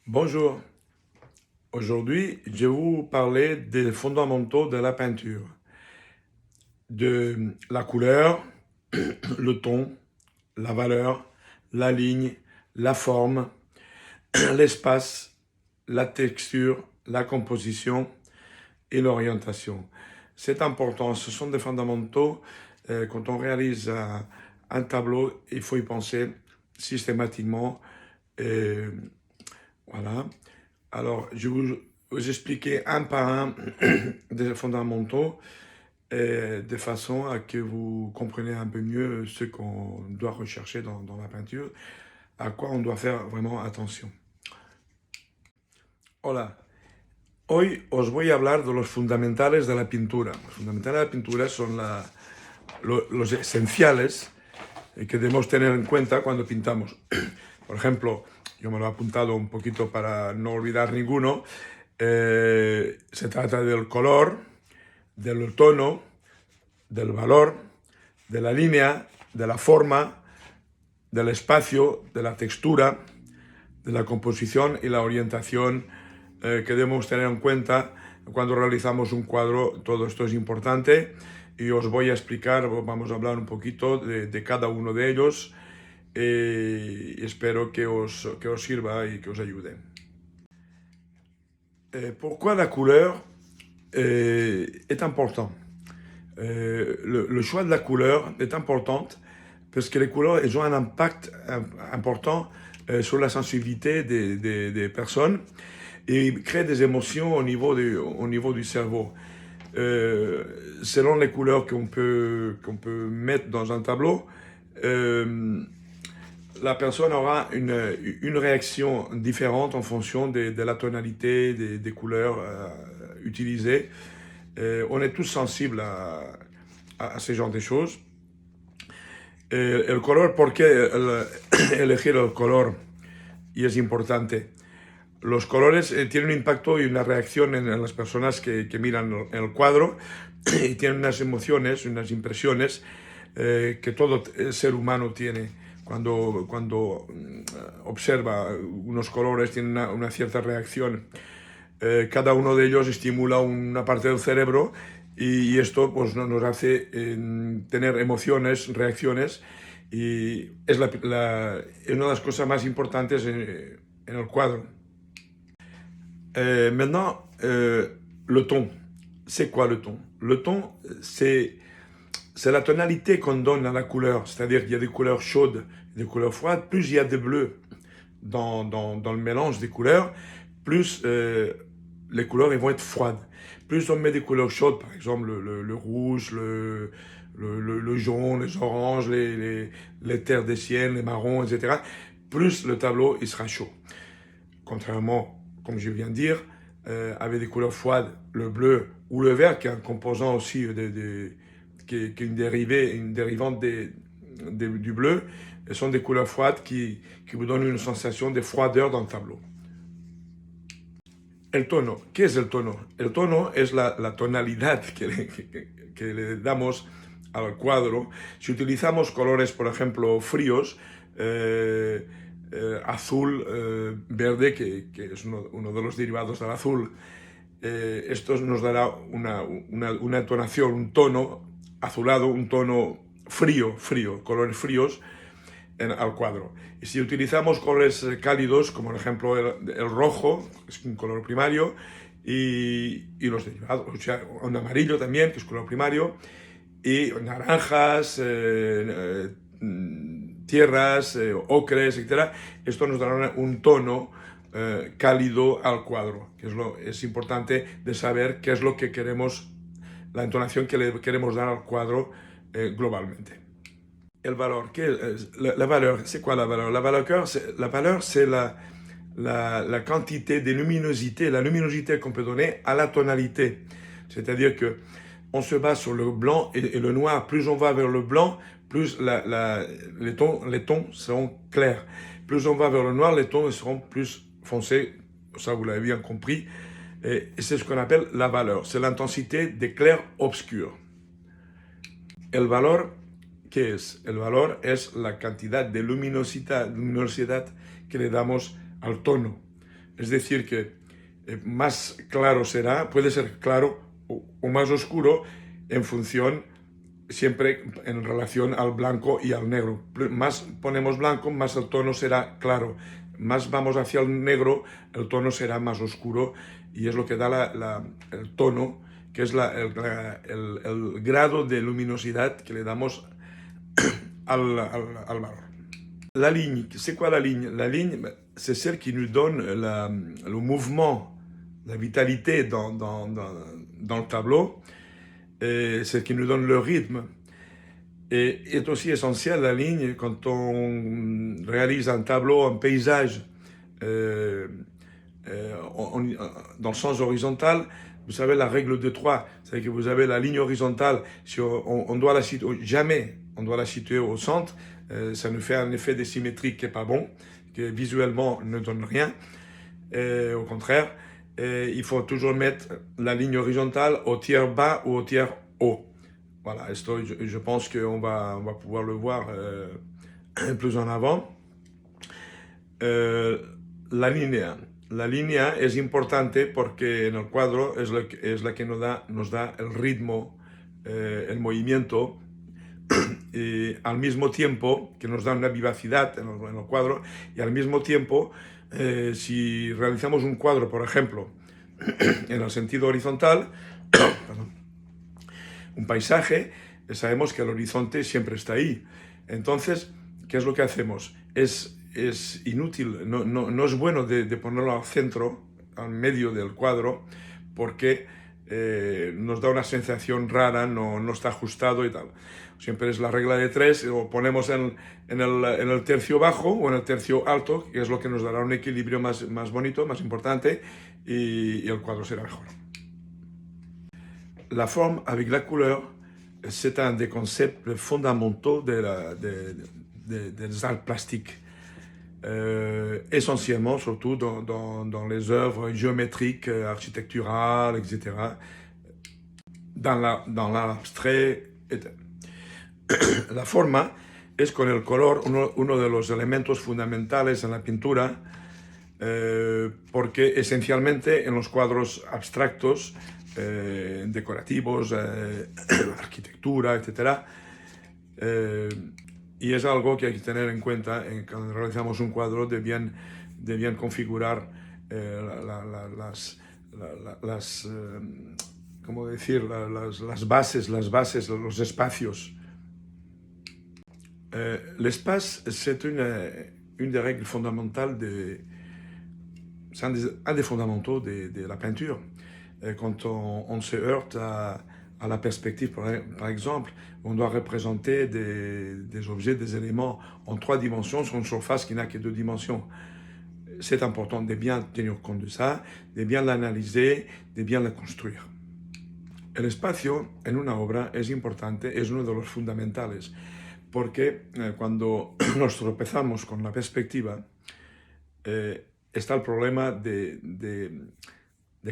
Bonjour, aujourd'hui je vais vous parler des fondamentaux de la peinture, de la couleur, le ton, la valeur, la ligne, la forme, l'espace, la texture, la composition et l'orientation. C'est important, ce sont des fondamentaux. Quand on réalise un tableau, il faut y penser systématiquement. Euh, voilà. Alors, je vais vous expliquer un par un des fondamentaux de façon à que vous compreniez un peu mieux ce qu'on doit rechercher dans la peinture, à quoi on doit faire vraiment attention. Hola, hoy os voy a hablar de los fundamentales de la pintura. Los fundamentales de la pintura son los esenciales que debemos tener en cuenta cuando pintamos. Por ejemplo, yo me lo he apuntado un poquito para no olvidar ninguno. Se trata del color, del tono, del valor, de la línea, de la forma, del espacio, de la textura, de la composición y la orientación que debemos tener en cuenta cuando realizamos un cuadro. Todo esto es importante y os voy a explicar, vamos a hablar un poquito de cada uno de ellos y espero que os sirva y que os ayude. Pourquoi la couleur est important? Le choix de la couleur est important parce que les couleurs elles ont un impact important sur la sensibilité des personnes et créent des émotions au niveau du cerveau. Selon les couleurs qu'on peut mettre dans un tableau, la personne aura une réaction différente en fonction de la tonalité des couleurs utilisées. On est tous sensibles a ces genres de choses. El color, ¿por qué elegir el color? Y es importante. Los colores tienen un impacto y una reacción en las personas que miran el cuadro y tienen unas emociones, unas impresiones que todo ser humano tiene. Cuando observa unos colores, tiene una cierta reacción. Cada uno de ellos estimula una parte del cerebro y esto pues, nos hace tener emociones, reacciones, y es una de las cosas más importantes en el cuadro. Maintenant, le ton. C'est quoi le ton? Le ton, c'est la tonalité qu'on donne à la couleur. C'est-à-dire qu'il y a des couleurs chaudes, des couleurs froides. Plus il y a de bleu dans le mélange des couleurs, plus les couleurs elles vont être froides. Plus on met des couleurs chaudes, par exemple le rouge, le jaune, les oranges, les terres des siennes, les marrons, etc., plus le tableau il sera chaud. Contrairement, comme je viens de dire, avec des couleurs froides, le bleu ou le vert, qui est un composant aussi, qui est une dérivante du bleu, sont des couleurs froides qui vous donnent une sensation de froideur dans le tableau. El tono. ¿Qué es el tono? El tono es la tonalidad que le damos al cuadro. Si utilizamos colores, por ejemplo, fríos, azul, verde, que es uno de los derivados del azul, esto nos dará una entonación, un tono azulado, un tono frío, colores fríos al cuadro. Y si utilizamos colores cálidos, como por ejemplo el rojo, que es un color primario, y los derivados, o sea, un amarillo también, que es color primario, y naranjas, tierras, ocres, etc. Esto nos dará un tono cálido al cuadro, que es importante de saber qué es lo que queremos, la entonación que le queremos dar al cuadro globalmente. El valor, ¿qué es? La valeur, c'est quoi la valeur? La valeur, c'est la quantité de luminosité, la luminosité qu'on peut donner à la tonalité. C'est-à-dire que on se base sur le blanc et le noir. Plus on va vers le blanc, plus les tons seront clairs. Plus on va vers le noir, les tons seront plus foncés. Ça, vous l'avez bien compris. Et c'est ce qu'on appelle la valeur. C'est l'intensité des clairs-obscurs. El valor, ¿qué es? El valor es la cantidad de luminosidad que le damos al tono. Es decir, que más claro será, puede ser claro o más oscuro en función, siempre en relación al blanco y al negro. Más ponemos blanco, más el tono será claro. Más vamos hacia el negro, el tono será más oscuro y es lo que da el tono, que es el grado de luminosidad que le damos al valor. La ligne, c'est quoi la ligne? La ligne, c'est celle qui nous donne le mouvement, la vitalité dans le tableau, et celle qui nous donne le rythme. Et est aussi essentielle la ligne quand on réalise un tableau, un paysage euh, dans le sens horizontal. Vous savez la règle de 3, c'est que vous avez la ligne horizontale, si on doit la situer, jamais on doit la situer au centre, ça nous fait un effet de symétrie qui n'est pas bon, qui visuellement ne donne rien, au contraire, il faut toujours mettre la ligne horizontale au tiers bas ou au tiers haut. Voilà, esto je pense qu'on va pouvoir le voir plus en avant. La línea. La línea es importante porque en el cuadro es la que nos da el ritmo, el movimiento, y al mismo tiempo que nos da una vivacidad en el cuadro, y al mismo tiempo, si realizamos un cuadro, por ejemplo, en el sentido horizontal, perdón, un paisaje, sabemos que el horizonte siempre está ahí. Entonces, ¿qué es lo que hacemos? Es inútil, no es bueno de ponerlo al centro, al medio del cuadro, porque nos da una sensación rara, no está ajustado y tal. Siempre es la regla de 3, lo ponemos en el tercio bajo o en el tercio alto, que es lo que nos dará un equilibrio más bonito, más importante, y el cuadro será mejor. La forme avec la couleur, c'est un des concepts fondamentaux des arts plastiques. Essentiellement, surtout dans les œuvres géométriques, architecturales, etc. Dans l'abstrait. La forma es con el color uno de los elementos fundamentales en la pintura, porque esencialmente en los cuadros abstractos, decorativos, arquitectura, etc., y es algo que hay que tener en cuenta cuando realizamos un cuadro, de bien configurar ¿cómo decir? Las bases, los espacios. L'espace, c'est une des règles fondamentales, c'est un des fondamentaux de la peinture. Quand on se heurte à la perspective, par exemple, on doit représenter des objets, des éléments en 3 dimensions sur une surface qui n'a que 2 dimensions. C'est important de bien tenir compte de ça, de bien l'analyser, de bien la construire. El espacio en una obra es importante, es uno de los fundamentales, porque cuando nos tropezamos con la perspectiva, está el problema de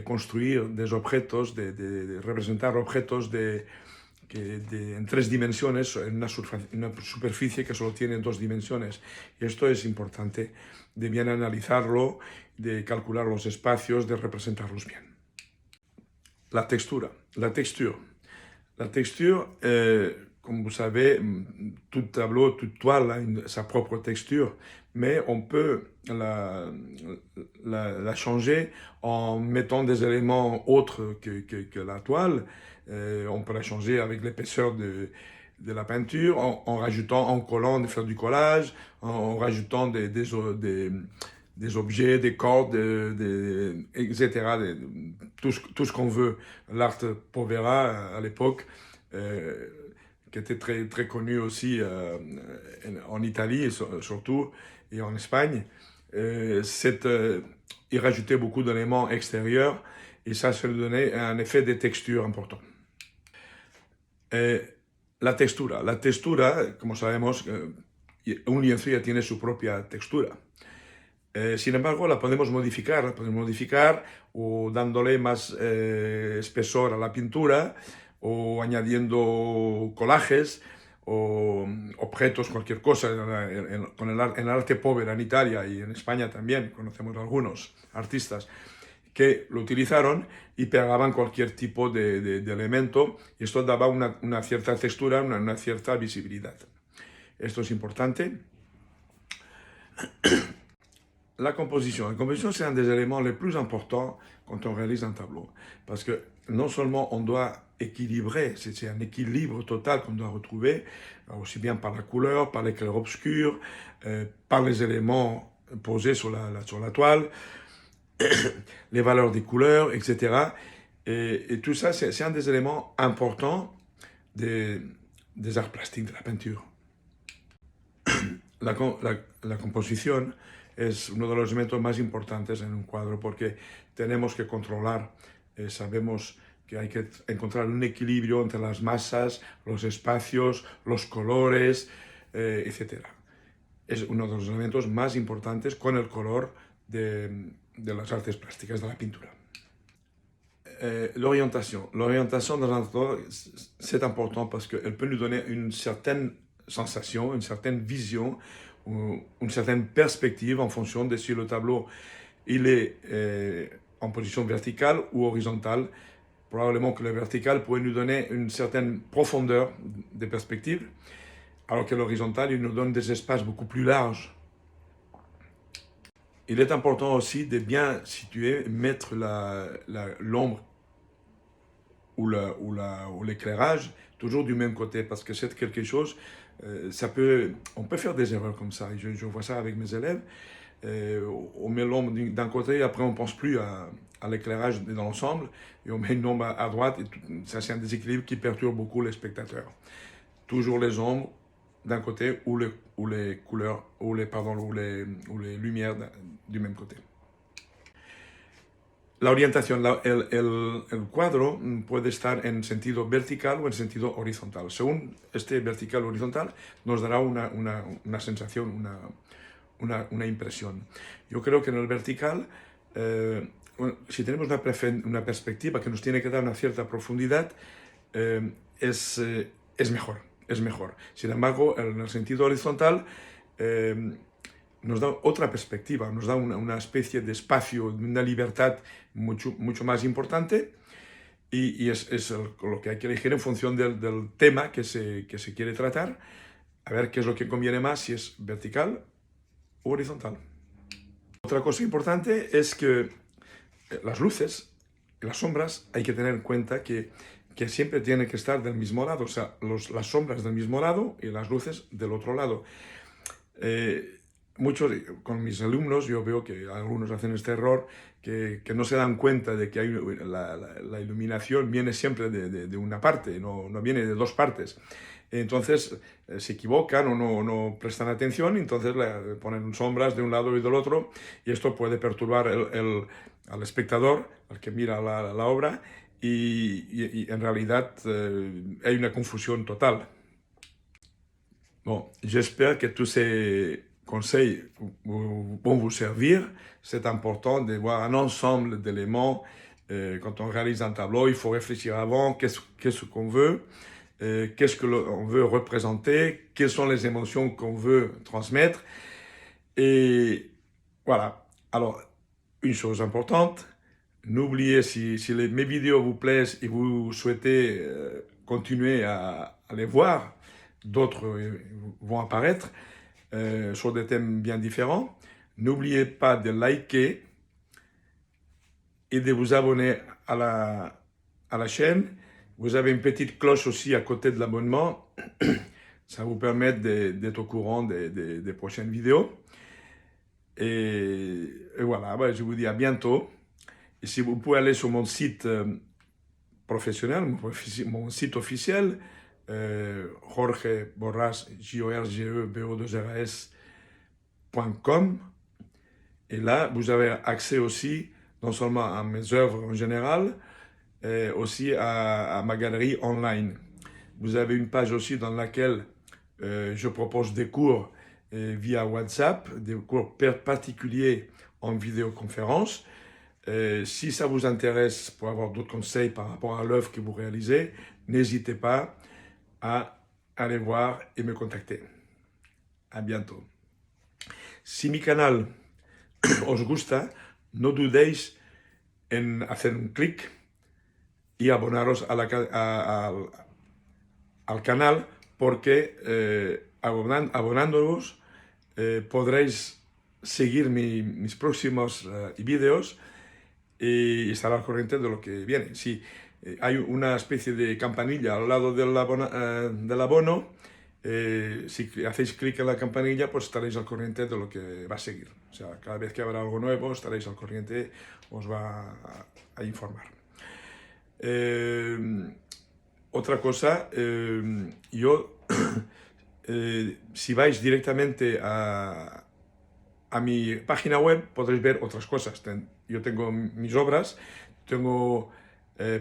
construir des objetos, de representar objetos en 3 dimensiones, en una superficie que solo tiene 2 dimensiones. Y esto es importante de bien analizarlo, de calcular los espacios, de representarlos bien. La texture. La texture, comme vous savez, tout tableau, toute toile a sa propre texture, mais on peut la changer en mettant des éléments autres que la toile. On peut la changer avec l'épaisseur de la peinture, en rajoutant, en collant, de faire du collage, en rajoutant des objets, des cordes, etc. Tout ce qu'on veut. L'art povera à l'époque, qui était très, très connu aussi en Italie surtout, et en Espagne, il rajoutait beaucoup d'éléments extérieurs, et ça lui donnait un effet de texture important. La textura, como sabemos, un lienzo ya tiene su propia textura. Sin embargo, la podemos modificar o dándole más espesor a la pintura, o añadiendo collages, o pretos, cualquier cosa, con el arte povera en Italia y en España también, conocemos algunos artistas que lo utilizaron y pegaban cualquier tipo de elemento, y esto daba una cierta textura, una cierta visibilidad. Esto es importante. La composition, c'est un des éléments les plus importants quand on réalise un tableau. Parce que non seulement on doit équilibrer, c'est un équilibre total qu'on doit retrouver, aussi bien par la couleur, par les clairs-obscurs, par les éléments posés sur la toile, les valeurs des couleurs, etc. Et tout ça, c'est un des éléments importants des arts plastiques, de la peinture. La composición es uno de los elementos más importantes en un cuadro porque tenemos que controlar, sabemos que hay que encontrar un equilibrio entre las masas, los espacios, los colores, etc. Es uno de los elementos más importantes con el color de las artes plásticas, de la pintura. L'orientation. L'orientation dans un tableau, c'est important parce qu'elle peut nous donner une certaine sensation, une certaine vision, une certaine perspective en fonction de si le tableau il est en position verticale ou horizontale. Probablement que le vertical pourrait nous donner une certaine profondeur de perspective, alors que l'horizontal, il nous donne des espaces beaucoup plus larges. Il est important aussi de bien situer, mettre l'ombre ou l'éclairage toujours du même côté, parce que c'est quelque chose, on peut faire des erreurs comme ça. Je vois ça avec mes élèves. On met l'ombre d'un côté, et après on ne pense plus à l'éclairage dans l'ensemble, et on met une ombre à droite, et ça c'est un déséquilibre qui perturbe beaucoup les spectateurs. Toujours les ombres d'un côté ou les couleurs, ou les lumières du même côté. La orientación, el cuadro puede estar en sentido vertical o en sentido horizontal. Según este vertical o horizontal, nos dará una sensación, una impresión. Yo creo que en el vertical, si tenemos una perspectiva que nos tiene que dar una cierta profundidad, es mejor, es mejor. Sin embargo, en el sentido horizontal, nos da otra perspectiva, nos da una especie de espacio, una libertad mucho más importante, y es lo que hay que elegir en función del tema que se quiere tratar, a ver qué es lo que conviene más, si es vertical o horizontal. Otra cosa importante es que las luces y las sombras hay que tener en cuenta que siempre tienen que estar del mismo lado, o sea, las sombras del mismo lado y las luces del otro lado. Con mis alumnos yo veo que algunos hacen este error, que no se dan cuenta de que la iluminación viene siempre de una parte, no viene de dos partes. Entonces se equivocan o no prestan atención, y entonces le ponen sombras de un lado y del otro, y esto puede perturbar al espectador, al que mira la obra, y en realidad hay una confusión total. Bon, j'espère que tous ces conseils vont vous servir. C'est important de voir un ensemble d'éléments. Quand on réalise un tableau, il faut réfléchir avant, qu'est-ce qu'on veut, qu'est-ce qu'on veut représenter, quelles sont les émotions qu'on veut transmettre. Et voilà. Alors, une chose importante, n'oubliez, si mes vidéos vous plaisent et vous souhaitez continuer à les voir, d'autres vont apparaître sur des thèmes bien différents. N'oubliez pas de liker et de vous abonner à la chaîne. Vous avez une petite cloche aussi à côté de l'abonnement. Ça vous permet d'être au courant des prochaines vidéos. Et voilà, je vous dis à bientôt. Et si vous pouvez aller sur mon site professionnel, mon site officiel, Jorge Borras, jorgebo2ras.com, et là vous avez accès aussi non seulement à mes œuvres en général, aussi à ma galerie online. Vous avez une page aussi dans laquelle je propose des cours via WhatsApp, des cours particuliers en vidéoconférence. Si ça vous intéresse, pour avoir d'autres conseils par rapport à l'œuvre que vous réalisez, n'hésitez pas à allez voir et me contacter. À bientôt. Si mi canal os gusta, no dudéis en hacer un clic y abonaros al canal, porque abonándoos podréis seguir mis próximos vídeos y estar al corriente de lo que viene. Si hay una especie de campanilla al lado del abono, si hacéis clic en la campanilla, pues estaréis al corriente de lo que va a seguir. O sea, cada vez que habrá algo nuevo, estaréis al corriente, os va a informar. Otra cosa, yo, si vais directamente a mi página web, podréis ver otras cosas. Yo tengo mis obras,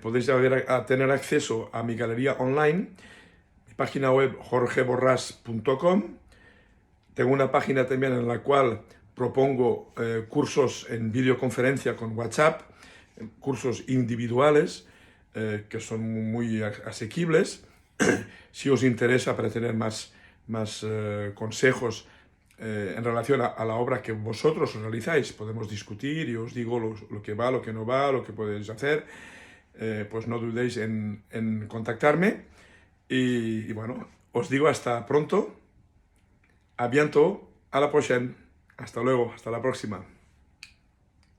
podéis tener acceso a mi galería online, mi página web jorgeborras.com. Tengo una página también en la cual propongo cursos en videoconferencia con WhatsApp, cursos individuales que son muy asequibles. Si os interesa, para tener más consejos en relación a la obra que vosotros realizáis, podemos discutir y os digo lo que va, lo que no va, lo que podéis hacer. Pues no dudéis en contactarme y bueno, os digo hasta pronto, a bientôt, a la prochaine, hasta luego, hasta la próxima.